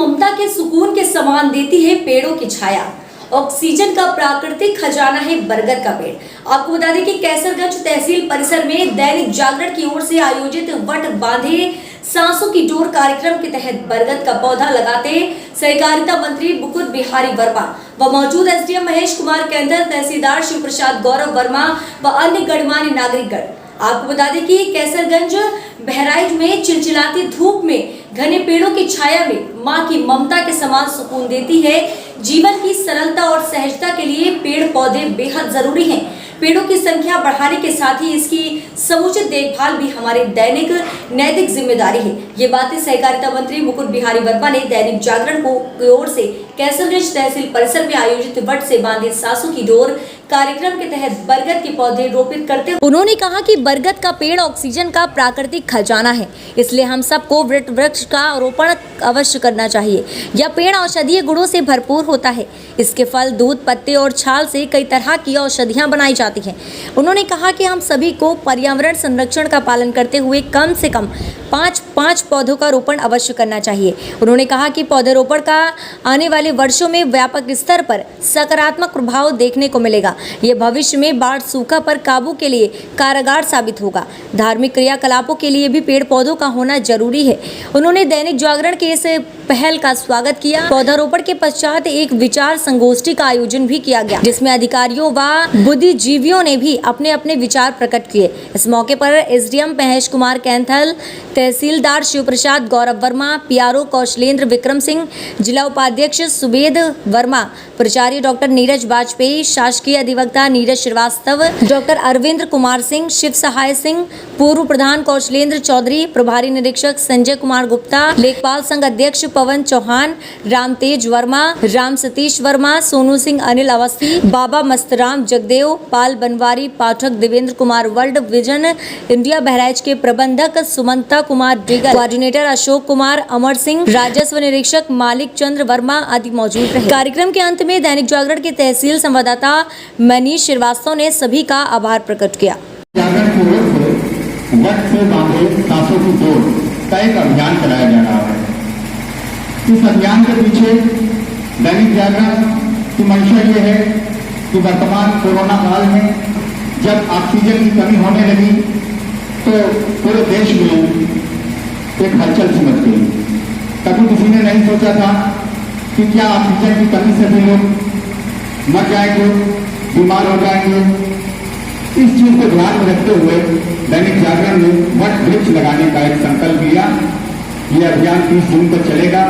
ममता के सुकून के समान देती है पेड़ों की छाया। ऑक्सीजन का प्राकृतिक खजाना है बरगद का पेड़। आपको बता दें कि कैसरगंज तहसील परिसर में दैनिक जागरण की ओर से आयोजित वट बांधे सांसों की डोर कार्यक्रम के तहत बरगद का पौधा लगाते सहकारिता मंत्री मुकुट बिहारी वर्मा व मौजूद एसडीएम महेश कुमार कैंथल, तहसीलदार शिव प्रसाद गौरव वर्मा व अन्य गणमान्य नागरिकगण। आपको बता दें कि कैसरगंज बहराइच में चिलचिलाती धूप में घने पेड़ों की छाया में मां की ममता के समान सुकून देती है। जीवन की सरलता और सहजता के लिए पेड़ पौधे बेहद जरूरी हैं। पेड़ों की संख्या बढ़ाने के साथ ही इसकी समुचित देखभाल भी हमारी दैनिक नैतिक जिम्मेदारी है। ये बातें सहकारिता मंत्री मुकुट बिहारी वर्मा ने दैनिक जागरण की ओर से कैसरगंज तहसील परिसर में आयोजित वट से बांधे सांसों की डोर कार्यक्रम के तहत बरगद के पौधे रोपित करते हुए उन्होंने कहा कि बरगद का पेड़ ऑक्सीजन का प्राकृतिक खजाना है, इसलिए हम सबको वृक्ष का रोपण अवश्य करना चाहिए। यह पेड़ औषधीय गुणों से भरपूर होता है। इसके फल, दूध, पत्ते और छाल से कई तरह की औषधियां बनाई जाती हैं। उन्होंने कहा कि हम सभी को पर्यावरण संरक्षण का पालन करते हुए कम से कम 5 पौधों का रोपण अवश्य करना चाहिए। उन्होंने कहा कि पौधरोपण का आने वाले वर्षों में व्यापक स्तर पर सकारात्मक प्रभाव देखने को मिलेगा। ये भविष्य में बाढ़, सूखा पर काबू के लिए कारगर साबित होगा। धार्मिक क्रियाकलापों के लिए भी पेड़ पौधों का होना जरूरी है। उन्होंने दैनिक जागरण के इस पहल का स्वागत किया। पौधारोपण के पश्चात एक विचार संगोष्ठी का आयोजन भी किया गया, जिसमें अधिकारियों व बुद्धिजीवियों ने भी अपने अपने विचार प्रकट किए। इस मौके पर एसडीएम महेश कुमार कैंथल, तहसीलदार शिव प्रसाद गौरव वर्मा, पीआरओ कौशलेंद्र विक्रम सिंह, जिला उपाध्यक्ष सुबेद वर्मा, प्राचार्य डॉक्टर नीरज वाजपेयी, शासकीय अधिवक्ता नीरज श्रीवास्तव, डॉक्टर अरविंद कुमार सिंह, शिव सहाय सिंह, पूर्व प्रधान कौशलेंद्र चौधरी, प्रभारी निरीक्षक संजय कुमार गुप्ता, लेखपाल संघ अध्यक्ष Pawan Chauhan, Ramtej Verma, Ram Satish Verma, Sonu Singh, Anil Awasthi, Baba Mastram Jagdev, Pal Banwari, Pathak Devendra Kumar, World Vision India Bahraich के प्रबंधक सुमंता कुमार डिगर, कोऑर्डिनेटर अशोक कुमार, अमर सिंह, राजस्व निरीक्षक मालिक चंद्र वर्मा आदि मौजूद रहे। कार्यक्रम के अंत में दैनिक जागरण के तहसील संवाददाता मनीष श्रीवास्तव ने सभी का आभार प्रकट किया। वट से बांधे सांसों की डोर का एक अभियान चलाया जा रहा है। इस अभियान के पीछे दैनिक जागरण की मंशा ये है कि वर्तमान कोरोना काल में जब ऑक्सीजन की कमी होने लगी तो पूरे देश में एक हलचल सी मच गई। कभी किसी ने नहीं सोचा था कि क्या ऑक्सीजन की कमी से भी लोग मर जाएंगे, बीमार हो जाएंगे। इस चीज को ध्यान में रखते हुए दैनिक जागरण ने वट वृक्ष लगाने का एक संकल्प लिया। यह अभियान 30 जून को चलेगा।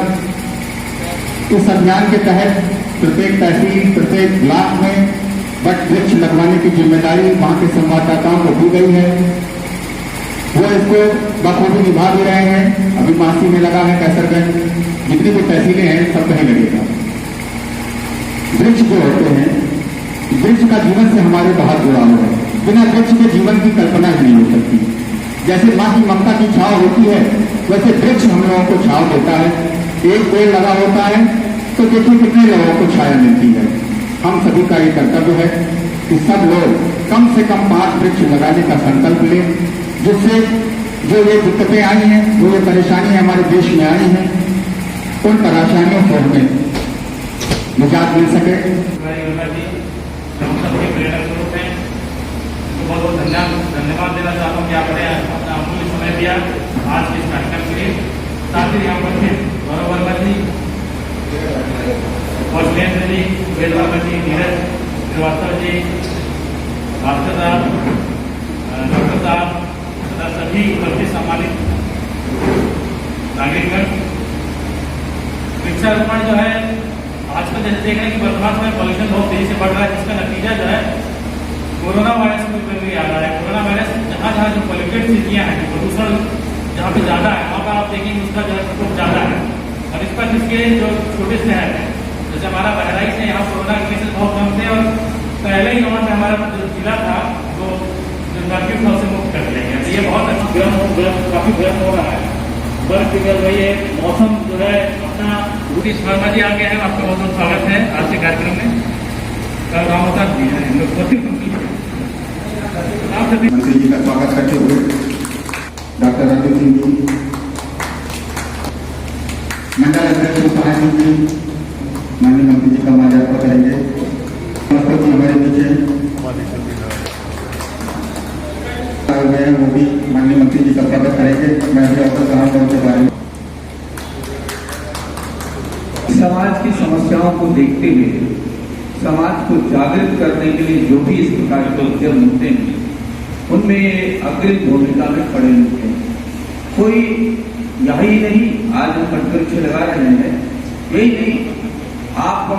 इस अभियान के तहत प्रत्येक तहसील, प्रत्येक ब्लॉक में वट वृक्ष लगवाने की जिम्मेदारी वहां के संवाददाताओं को दी गई है। वो इसको बखूबी निभा भी रहे हैं। अभी मासी में लगा है कैसरगंज, जितनी भी तहसीलें हैं सब कहीं लगेगा। वृक्ष जो होते हैं, वृक्ष का जीवन से हमारे बहुत जुड़ाव है। बिना वृक्ष के जीवन की कल्पना ही नहीं हो सकती। जैसे माँ की ममता की छाव होती है, वैसे वृक्ष हम लोगों को छाव देता है। एक पेड़ लगा होता है तो देखिए कितने लोगों को छाया मिलती है। हम सभी का ये कर्तव्य है कि सब लोग कम से कम 5 वृक्ष लगाने का संकल्प लें, जिससे जो ये दिक्कतें आई हैं, जो ये परेशानियां हमारे देश में आई हैं, उन परेशानियों से हमें निजात मिल सके। बहुत बहुत धन्यवाद देना चाहता हूँ कि आपने अपना अमूल्य समय दिया आज के इस कार्यक्रम के लिए। साथ ही यहाँ पर थे गौरव वर्मा जी, कौशलेंद्र जी, वेद वर्मा जी, नीरज श्रीवास्तव जी, भास्कर साहब, डॉक्टर साहब तथा सभी उपस्थित सम्मानित नागरिकगण। वृक्षारोपण जो है आजकल जैसे देख रहे हैं कि वर्तमान समय पॉल्यूशन बहुत तेजी से बढ़ रहा है, जिसका नतीजा जो है कोरोना वायरस को भी आ रहा है। कोरोना वायरस जहाँ जहाँ जो पॉल्यूटेड सिटियाँ हैं, प्रदूषण जहाँ पे ज़्यादा है, वहाँ पर आप देखेंगे उसका जो है प्रकोप ज़्यादा है। और इस पर इसके जो छोटे शहर हैं, जैसे हमारा बहराइच है, यहाँ कोरोना के केसेस बहुत कम थे और पहले ही वहाँ पे हमारा जो जिला था वो जो कर्फ्यू था उसे मुक्त कर दिया गया। तो ये बहुत काफ़ी गर्म हो रहा है। बर्फ पिघल रही है, मौसम जो है अपना। रूटी शर्मा जी आ गया है, आपका बहुत बहुत स्वागत है आज के कार्यक्रम में। मंत्री जी का स्वागत करते हुए डॉक्टर अरविंद सिंह जी, मंडल अध्यक्ष सहायक मंत्री माननीय मंत्री जी का माल्यार्पण करेंगे। हमारे नीचे गए हैं, वो भी माननीय मंत्री जी का स्वागत करेंगे। मैं अभी अवसर ग्रहण करने के बारे में समाज की समस्याओं को देखते हुए समाज को जागृत करने के लिए जो भी इस प्रकार के उद्यम होते हैं उनमें अग्रिम भूमिका में खड़े होते हैं। कोई यही नहीं, आज हम वृक्ष लगा रहे हैं, यही नहीं, आप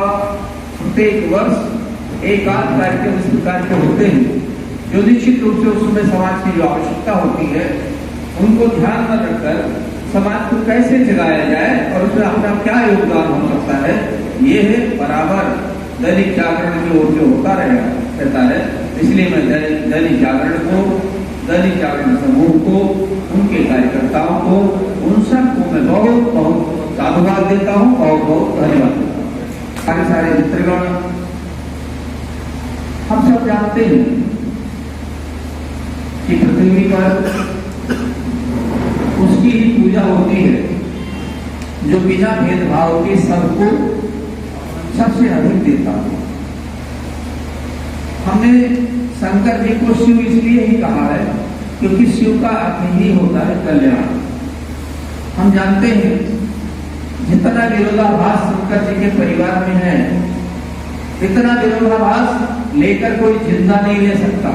प्रत्येक वर्ष एक आध कार्यक्रम इस प्रकार के होते हैं जो निश्चित रूप से उसमें समाज की जो आवश्यकता होती है उनको ध्यान में रखकर समाज को कैसे जगाया जाए और उसमें अपना क्या योगदान हो सकता है, ये है बराबर दैनिक जागरण की ओर से होता रहता है। इसलिए मैं दैनिक जागरण को, दैनिक जागरण समूह को, उनके कार्यकर्ताओं को, उन सबको मैं बहुत बहुत साधुवाद देता हूँ और बहुत धन्यवाद देता हूँ। सारे मित्रगण, हम सब जानते हैं कि पृथ्वी पर उसकी ही पूजा होती है जो बिना भेदभाव के सबको सबसे अधिक देता है। हमने शंकर जी को शिव इसलिए ही कहा है क्योंकि शिव का अर्थ ही होता है कल्याण। हम जानते हैं जितना विरोधाभास शंकर जी के परिवार में है, इतना विरोधाभास लेकर कोई जिंदा नहीं रह सकता।